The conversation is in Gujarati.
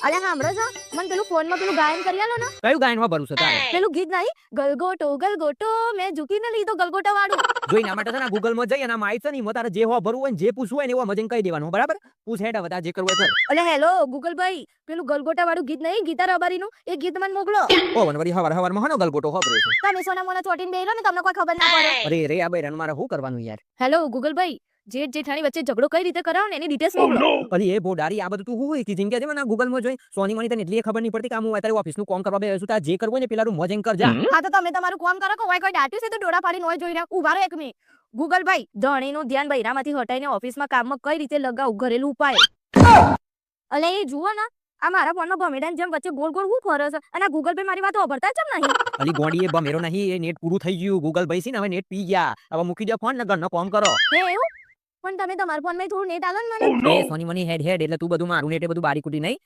અરે સાંભળો છો મને પેલું ફોનમાં પેલું ગાયન કરી આલો ને કયું ગાયનમાં ભરું છે તારે પેલું ગીત નહીં ગલગોટો મેં ઝૂકીને લીધો ગલગોટા વાળું જોઈને આ માટે છે ને Google માં જઈ અને આમાં આવી છે ને એમાં તારે જે હોવા ભરવું હોય ને જે પૂછવું હોય ને એવા મજન કહી દેવાનું બરાબર પૂછ હેડ હવે તારે જે કરવું હોય કર અલે હેલો ગૂગલ ભાઈ પેલું ગલગોટા વાળું ગીત નહીં ગીતા રબારીનું એ ગીત મને મોકલો ઓ વનવરી હવારમાં હનો ગલગોટો હોપરે છે તમે સોના મોના ચોટીને બેહલો ને તમને કોઈ ખબર ના પડે અરે રે આ બેરન મારે શું કરવાનું યાર હેલો ગૂગલ ભાઈ જેઠ જેઠાણી વચ્ચે ઝઘડો કઈ રીતે કરાવો ને એની ડિટેલ્સ મોકલો અરે એ બોડારી આ બધું તું હું કી જિંદગી છે મને Google માં જોઈ સોની મની તને એટલી ખબર નહીં પડતી કે હું અત્યારે ઓફિસ નું કામ કરવા બેસું તારે જે કરવું હોય ને પેલાનું મજન કર જા હા તો તમે તમારું કામ કરો કોઈ કોઈ ડાટ્યું છે તો ડોડા પાડીને હોય જોઈ રહ્યા ઉભા રહો એક મિનિટ ગૂગલ ભાઈ ધણીનું ધ્યાન બૈરામાંથી હટાઈને ઓફિસમાં કામમાં કઈ રીતે લગાવું ઘરેલું ઉપાય અલે એ જુઓ ને આ મારા ફોનમાં ભમેડાની જેમ વચ્ચે ગોળ ગોળ હું ફરે છે અને આ ગૂગલ પે મારી વાત ઓભરતા જ નહીં અલી ગોડી એ બમેરો નહીં એ નેટ પૂરું થઈ ગયું Google ભાઈ છે ને હવે નેટ પી ગયા હવે મૂકી દે ફોન ને ઘરનો કામ કરો હે એવું પણ તમે તમારા ફોનમાં થોડું નેટ આલો ને મને એ સોની મની હેડ એટલે તું બધું મારું નેટ એ બધું બારી કુટી નહીં